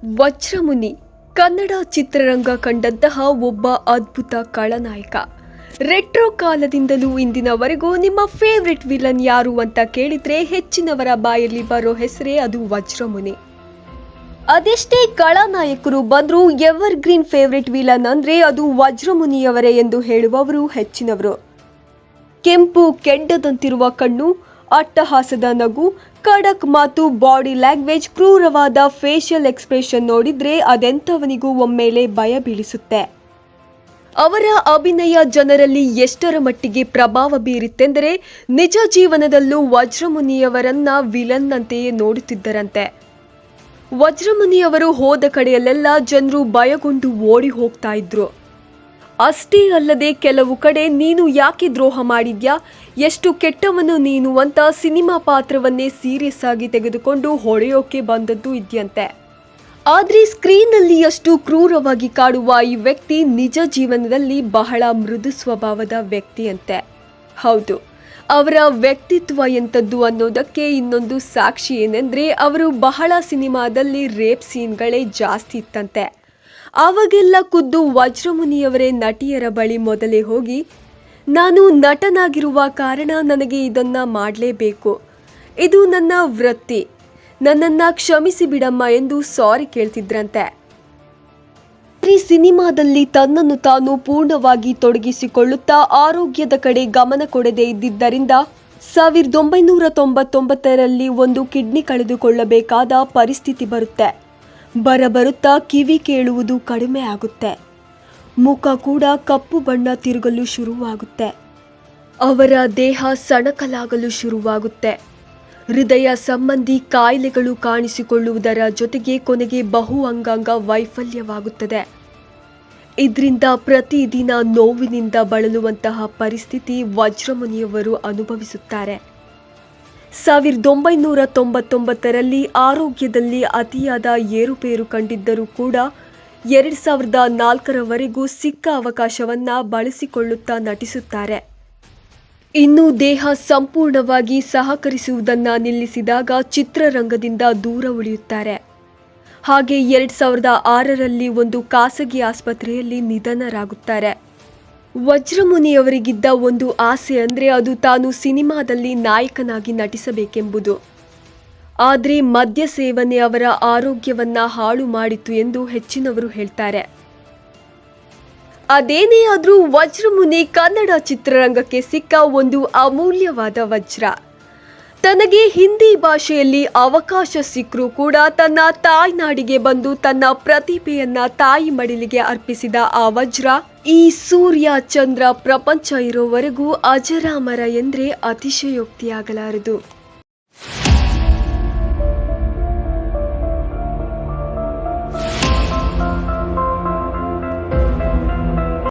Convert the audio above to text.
ವಜ್ರಮುನಿ ಕನ್ನಡ ಚಿತ್ರರಂಗ ಕಂಡಂತಹ ಒಬ್ಬ ಅದ್ಭುತ ಖಳನಾಯಕ. ರೆಟ್ರೋ ಕಾಲದಿಂದಲೂ ಇಂದಿನವರೆಗೂ ನಿಮ್ಮ ಫೇವ್ರೆಟ್ ವಿಲನ್ ಯಾರು ಅಂತ ಕೇಳಿದ್ರೆ ಹೆಚ್ಚಿನವರ ಬಾಯಲ್ಲಿ ಬರೋ ಹೆಸರೇ ಅದು ವಜ್ರಮುನಿ. ಅದೆಷ್ಟೇ ಖಳನಾಯಕರು ಬಂದರೂ ಎವರ್ ಗ್ರೀನ್ ಫೇವ್ರೆಟ್ ವಿಲನ್ ಅಂದ್ರೆ ಅದು ವಜ್ರಮುನಿಯವರೇ ಎಂದು ಹೇಳುವವರು ಹೆಚ್ಚಿನವರು. ಕೆಂಪು ಕೆಡ್ಡದಂತಿರುವ ಕಣ್ಣು, ಅಟ್ಟಹಾಸದ ನಗು, ಖಡಕ್ ಮಾತು, ಬಾಡಿ ಲ್ಯಾಂಗ್ವೇಜ್, ಕ್ರೂರವಾದ ಫೇಶಿಯಲ್ ಎಕ್ಸ್ಪ್ರೆಷನ್ ನೋಡಿದ್ರೆ ಅದೆಂಥವನಿಗೂ ಒಮ್ಮೆಲೆ ಭಯ ಬೀಳಿಸುತ್ತೆ. ಅವರ ಅಭಿನಯ ಜನರಲ್ಲಿ ಎಷ್ಟರ ಮಟ್ಟಿಗೆ ಪ್ರಭಾವ ಬೀರಿತ್ತೆಂದರೆ ನಿಜ ಜೀವನದಲ್ಲೂ ವಜ್ರಮುನಿಯವರನ್ನ ವಿಲನ್ ಅಂತೆಯೇ ನೋಡುತ್ತಿದ್ದರಂತೆ. ವಜ್ರಮುನಿಯವರು ಹೋದ ಕಡೆಯಲ್ಲೆಲ್ಲ ಜನರು ಭಯಗೊಂಡು ಓಡಿ ಹೋಗ್ತಾ ಇದ್ರು. ಅಷ್ಟೇ ಅಲ್ಲದೆ ಕೆಲವು ಕಡೆ ನೀನು ಯಾಕೆ ದ್ರೋಹ ಮಾಡಿದ್ಯಾ, ಎಷ್ಟು ಕೆಟ್ಟವನು ನೀನು ಅಂತ ಸಿನಿಮಾ ಪಾತ್ರವನ್ನೇ ಸೀರಿಯಸ್ ಆಗಿ ತೆಗೆದುಕೊಂಡು ಹೊಡೆಯೋಕೆ ಬಂದದ್ದು ಇದೆಯಂತೆ. ಆದ್ರೆ ಸ್ಕ್ರೀನ್ನಲ್ಲಿ ಅಷ್ಟು ಕ್ರೂರವಾಗಿ ಕಾಡುವ ಈ ವ್ಯಕ್ತಿ ನಿಜ ಜೀವನದಲ್ಲಿ ಬಹಳ ಮೃದು ಸ್ವಭಾವದ ವ್ಯಕ್ತಿಯಂತೆ. ಹೌದು, ಅವರ ವ್ಯಕ್ತಿತ್ವ ಎಂಥದ್ದು ಅನ್ನೋದಕ್ಕೆ ಇನ್ನೊಂದು ಸಾಕ್ಷಿ ಏನೆಂದ್ರೆ ಅವರು ಬಹಳ ಸಿನಿಮಾದಲ್ಲಿ ರೇಪ್ ಸೀನ್ಗಳೇ ಜಾಸ್ತಿ ಇತ್ತಂತೆ. ಆವಾಗೆಲ್ಲ ಖುದ್ದು ವಜ್ರಮುನಿಯವರೇ ನಟಿಯರ ಬಳಿ ಮೊದಲೇ ಹೋಗಿ, ನಾನು ನಟನಾಗಿರುವ ಕಾರಣ ನನಗೆ ಇದನ್ನ ಮಾಡಲೇಬೇಕು, ಇದು ನನ್ನ ವೃತ್ತಿ, ನನ್ನನ್ನ ಕ್ಷಮಿಸಿ ಬಿಡಮ್ಮ ಎಂದು ಸಾರಿ ಕೇಳ್ತಿದ್ರಂತೆ. ಈ ಸಿನಿಮಾದಲ್ಲಿ ತನ್ನನ್ನು ತಾನು ಪೂರ್ಣವಾಗಿ ತೊಡಗಿಸಿಕೊಳ್ಳುತ್ತಾ ಆರೋಗ್ಯದ ಕಡೆ ಗಮನ ಕೊಡದೇ ಇದ್ದಿದ್ದರಿಂದ 1999ರಲ್ಲಿ ಒಂದು ಕಿಡ್ನಿ ಕಳೆದುಕೊಳ್ಳಬೇಕಾದ ಪರಿಸ್ಥಿತಿ ಬರುತ್ತೆ. ಬರಬರುತ್ತಾ ಕಿವಿ ಕೇಳುವುದು ಕಡಿಮೆ ಆಗುತ್ತೆ, ಮುಖ ಕೂಡ ಕಪ್ಪು ಬಣ್ಣ ತಿರುಗಲು ಶುರುವಾಗುತ್ತೆ, ಅವರ ದೇಹ ಸಣಕಲಾಗಲು ಶುರುವಾಗುತ್ತೆ, ಹೃದಯ ಸಂಬಂಧಿ ಕಾಯಿಲೆಗಳು ಕಾಣಿಸಿಕೊಳ್ಳುವುದರ ಜೊತೆಗೆ ಕೊನೆಗೆ ಬಹು ಅಂಗಾಂಗ ವೈಫಲ್ಯವಾಗುತ್ತದೆ. ಇದರಿಂದ ಪ್ರತಿದಿನ ನೋವಿನಿಂದ ಬಳಲುವಂತಹ ಪರಿಸ್ಥಿತಿ ವಜ್ರಮುನಿಯವರು ಅನುಭವಿಸುತ್ತಾರೆ. 1999ರಲ್ಲಿ ಆರೋಗ್ಯದಲ್ಲಿ ಅತಿಯಾದ ಏರುಪೇರು ಕಂಡಿದ್ದರೂ ಕೂಡ 2004ರವರೆಗೂ ಸಿಕ್ಕ ಅವಕಾಶವನ್ನ ಬಳಸಿಕೊಳ್ಳುತ್ತಾ ನಟಿಸುತ್ತಾರೆ. ಇನ್ನು ದೇಹ ಸಂಪೂರ್ಣವಾಗಿ ಸಹಕರಿಸುವುದನ್ನು ನಿಲ್ಲಿಸಿದಾಗ ಚಿತ್ರರಂಗದಿಂದ ದೂರ ಉಳಿಯುತ್ತಾರೆ. ಹಾಗೆ 2006ರಲ್ಲಿ ಒಂದು ಖಾಸಗಿ ಆಸ್ಪತ್ರೆಯಲ್ಲಿ ನಿಧನರಾಗುತ್ತಾರೆ. ವಜ್ರಮುನಿಯವರಿಗಿದ್ದ ಒಂದು ಆಸೆ ಅಂದರೆ ಅದು ತಾನು ಸಿನಿಮಾದಲ್ಲಿ ನಾಯಕನಾಗಿ ನಟಿಸಬೇಕೆಂಬುದು. ಆದರೆ ಮದ್ಯ ಸೇವನೆ ಅವರ ಆರೋಗ್ಯವನ್ನ ಹಾಳು ಮಾಡಿತು ಎಂದು ಹೆಚ್ಚಿನವರು ಹೇಳ್ತಾರೆ. ಅದೇನೇ ಆದರೂ ವಜ್ರಮುನಿ ಕನ್ನಡ ಚಿತ್ರರಂಗಕ್ಕೆ ಸಿಕ್ಕ ಒಂದು ಅಮೂಲ್ಯವಾದ ವಜ್ರ. ತನಗೆ ಹಿಂದಿ ಭಾಷೆಯಲ್ಲಿ ಅವಕಾಶ ಸಿಕ್ಕರೂ ಕೂಡ ತನ್ನ ತಾಯ್ನಾಡಿಗೆ ಬಂದು ತನ್ನ ಪ್ರತಿಭೆಯನ್ನ ತಾಯಿ ಮಡಿಲಿಗೆ ಅರ್ಪಿಸಿದ ಆ ವಜ್ರ ಈ ಸೂರ್ಯ ಚಂದ್ರ ಪ್ರಪಂಚ ಇರೋವರೆಗೂ ಅಜರಾಮರ ಎಂದ್ರೆ ಅತಿಶಯೋಕ್ತಿಯಾಗಲಾರದು.